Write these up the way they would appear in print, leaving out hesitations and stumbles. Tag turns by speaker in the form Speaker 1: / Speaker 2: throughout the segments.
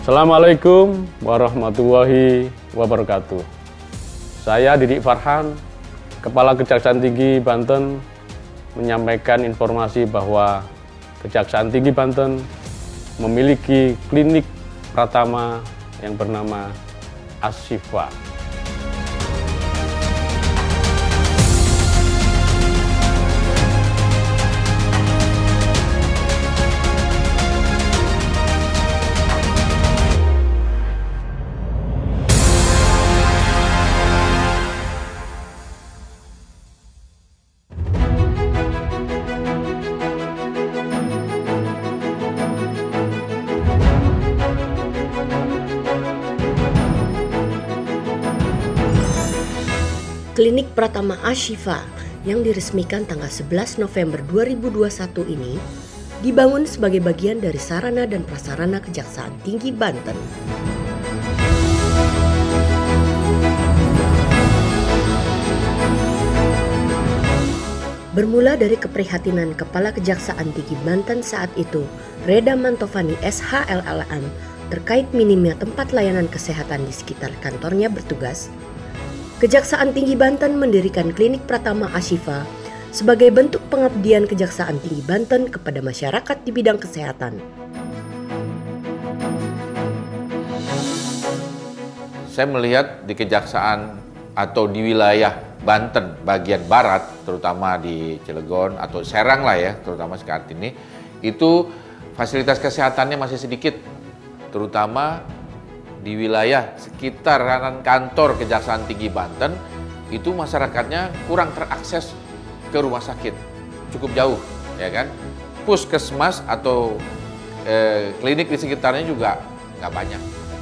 Speaker 1: Assalamualaikum warahmatullahi wabarakatuh. Saya Didik Farhan, Kepala Kejaksaan Tinggi Banten, menyampaikan informasi bahwa Kejaksaan Tinggi Banten memiliki klinik pratama yang bernama Ashifa.
Speaker 2: Klinik Pratama Ashifa yang diresmikan tanggal 11 November 2021 ini dibangun sebagai bagian dari sarana dan prasarana Kejaksaan Tinggi Banten. Bermula dari keprihatinan Kepala Kejaksaan Tinggi Banten saat itu, Reda Mantovani SHLLM, terkait minimnya tempat layanan kesehatan di sekitar kantornya bertugas, Kejaksaan Tinggi Banten mendirikan Klinik Pratama Ashifa sebagai bentuk pengabdian Kejaksaan Tinggi Banten kepada masyarakat di bidang kesehatan.
Speaker 3: Saya melihat di Kejaksaan atau di wilayah Banten bagian barat, terutama di Cilegon atau Serang lah ya, terutama saat ini, itu fasilitas kesehatannya masih sedikit, terutama di wilayah sekitar kantor Kejaksaan Tinggi Banten, itu masyarakatnya kurang terakses ke rumah sakit, cukup jauh, ya kan? Puskesmas atau klinik di sekitarnya juga nggak banyak.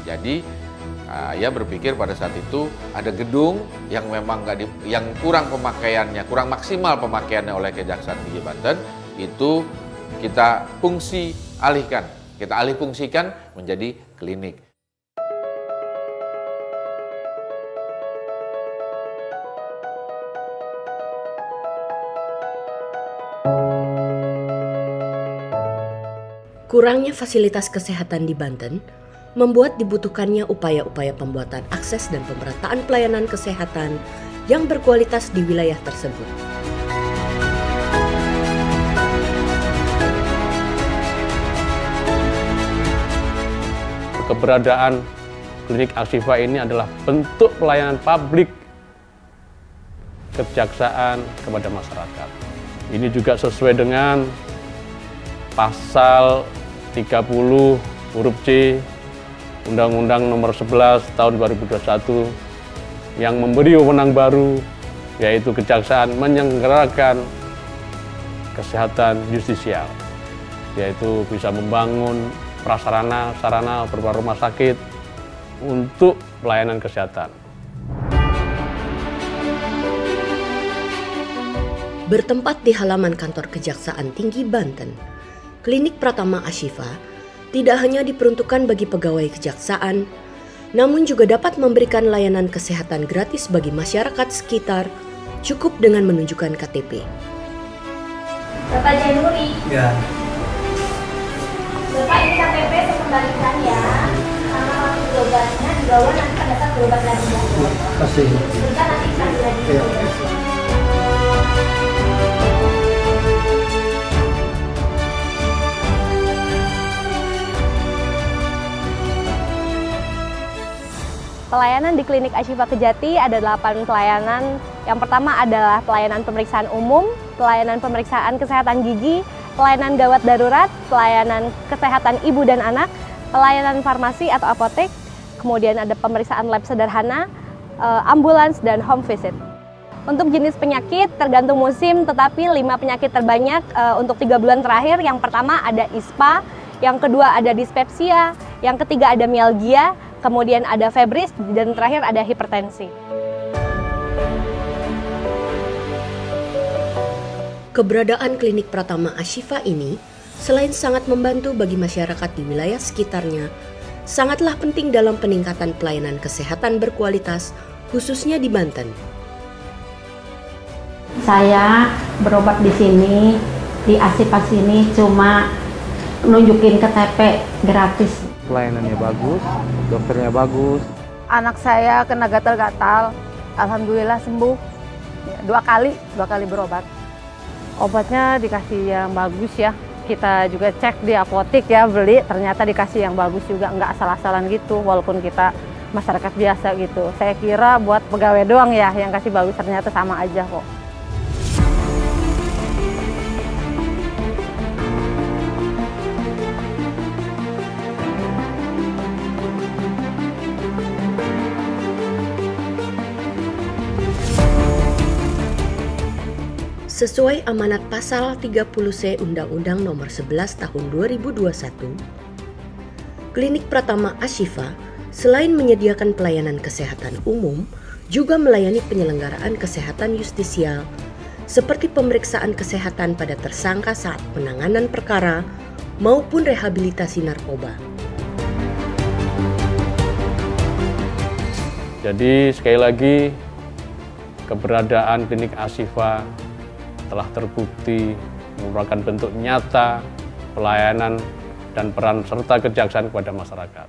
Speaker 3: Jadi ya berpikir pada saat itu ada gedung yang memang yang kurang pemakaiannya, kurang maksimal pemakaiannya oleh Kejaksaan Tinggi Banten, itu kita alih fungsikan menjadi klinik.
Speaker 2: Kurangnya fasilitas kesehatan di Banten membuat dibutuhkannya upaya-upaya pembuatan akses dan pemerataan pelayanan kesehatan yang berkualitas di wilayah tersebut.
Speaker 1: Keberadaan klinik Ashifa ini adalah bentuk pelayanan publik kejaksaan kepada masyarakat. Ini juga sesuai dengan Pasal 30 huruf C Undang-Undang Nomor 11 Tahun 2021 yang memberi wewenang baru, yaitu Kejaksaan menyelenggarakan kesehatan justisial, yaitu bisa membangun prasarana-sarana berupa rumah sakit untuk pelayanan kesehatan.
Speaker 2: Bertempat di halaman kantor Kejaksaan Tinggi Banten, Klinik Pratama Ashifa tidak hanya diperuntukkan bagi pegawai kejaksaan, namun juga dapat memberikan layanan kesehatan gratis bagi masyarakat sekitar, cukup dengan menunjukkan KTP.
Speaker 4: Bapak Januri. Ya. Bapak, ini KTP saya kembalikan ya. Sama waktu berobatnya di bawah, nanti pada saat berobat lagi ya. Kasih. Sebentar nanti kasih lagi. Ya.
Speaker 5: Pelayanan di Klinik Ashifa Kejati ada 8 pelayanan. Yang pertama adalah pelayanan pemeriksaan umum, pelayanan pemeriksaan kesehatan gigi, pelayanan gawat darurat, pelayanan kesehatan ibu dan anak, pelayanan farmasi atau apotek, kemudian ada pemeriksaan lab sederhana, ambulans, dan home visit. Untuk jenis penyakit tergantung musim, tetapi 5 penyakit terbanyak untuk 3 bulan terakhir. Yang pertama ada ISPA, yang kedua ada dispepsia, yang ketiga ada mialgia, kemudian ada febris, dan terakhir ada hipertensi.
Speaker 2: Keberadaan Klinik Pratama Ashifa ini selain sangat membantu bagi masyarakat di wilayah sekitarnya, sangatlah penting dalam peningkatan pelayanan kesehatan berkualitas, khususnya di Banten.
Speaker 6: Saya berobat di sini, di Ashifa sini cuma nunjukin KTP gratis.
Speaker 7: pelayanannya bagus, dokternya bagus.
Speaker 6: Anak saya kena gatal-gatal, alhamdulillah sembuh. Ya, dua kali berobat.
Speaker 5: Obatnya dikasih yang bagus ya. Kita juga cek di apotek ya, beli ternyata dikasih yang bagus juga, nggak asal-asalan gitu walaupun kita masyarakat biasa gitu. Saya kira buat pegawai doang ya yang kasih bagus, ternyata sama aja kok.
Speaker 2: Sesuai amanat pasal 30C Undang-Undang Nomor 11 Tahun 2021, Klinik Pratama Ashifa selain menyediakan pelayanan kesehatan umum, juga melayani penyelenggaraan kesehatan justisial seperti pemeriksaan kesehatan pada tersangka saat penanganan perkara maupun rehabilitasi narkoba.
Speaker 1: Jadi sekali lagi keberadaan klinik Ashifa telah terbukti merupakan bentuk nyata pelayanan dan peran serta kejaksaan kepada masyarakat.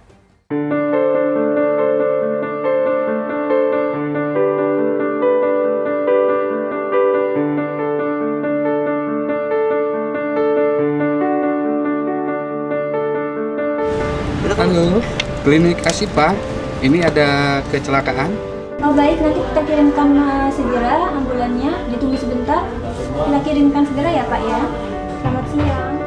Speaker 7: Halo, klinik Ashifa, ini ada kecelakaan.
Speaker 4: Oh baik, nanti kita kirimkan segera ambulannya, ditunggu sebentar. Kita kirimkan segera ya Pak ya. Selamat siang.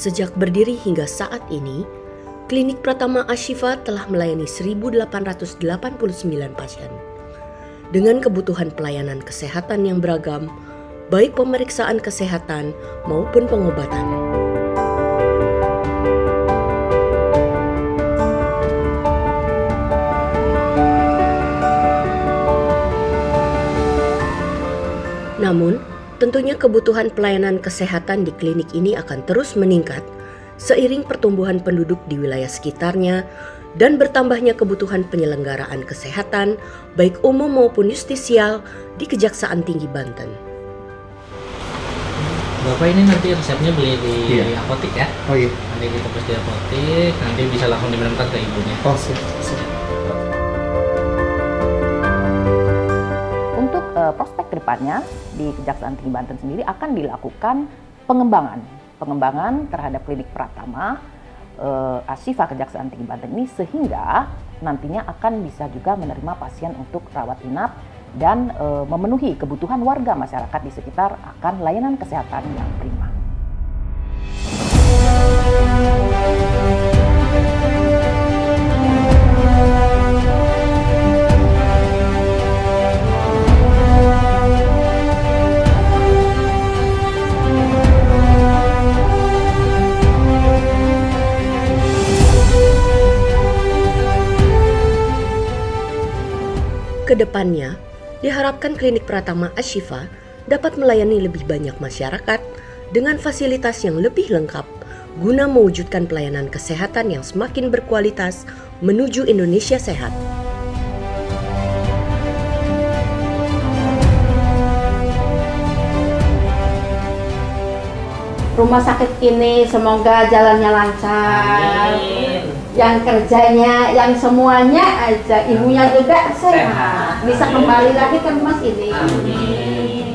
Speaker 2: Sejak berdiri hingga saat ini, Klinik Pratama Ashifa telah melayani 1.889 pasien dengan kebutuhan pelayanan kesehatan yang beragam, baik pemeriksaan kesehatan maupun pengobatan. Namun, tentunya kebutuhan pelayanan kesehatan di klinik ini akan terus meningkat seiring pertumbuhan penduduk di wilayah sekitarnya dan bertambahnya kebutuhan penyelenggaraan kesehatan baik umum maupun justisial di Kejaksaan Tinggi Banten.
Speaker 8: Bapak ini nanti resepnya beli di apotek ya?
Speaker 7: Oh iya.
Speaker 8: Nanti ditebus di apotek, nanti bisa langsung diminumkan ke ibunya.
Speaker 7: Oh siap.
Speaker 9: Prospek kedepannya di Kejaksaan Tinggi Banten sendiri akan dilakukan pengembangan terhadap klinik Pratama Ashifa Kejaksaan Tinggi Banten ini, sehingga nantinya akan bisa juga menerima pasien untuk rawat inap dan memenuhi kebutuhan warga masyarakat di sekitar akan layanan kesehatan yang prima.
Speaker 2: Kedepannya, diharapkan Klinik Pratama Ashifa dapat melayani lebih banyak masyarakat dengan fasilitas yang lebih lengkap guna mewujudkan pelayanan kesehatan yang semakin berkualitas menuju Indonesia sehat.
Speaker 6: Rumah sakit ini semoga jalannya lancar.
Speaker 8: Amin.
Speaker 6: Yang kerjanya, yang semuanya aja, ibunya juga sehat. Bisa kembali lagi ke rumah ini.
Speaker 8: Amin.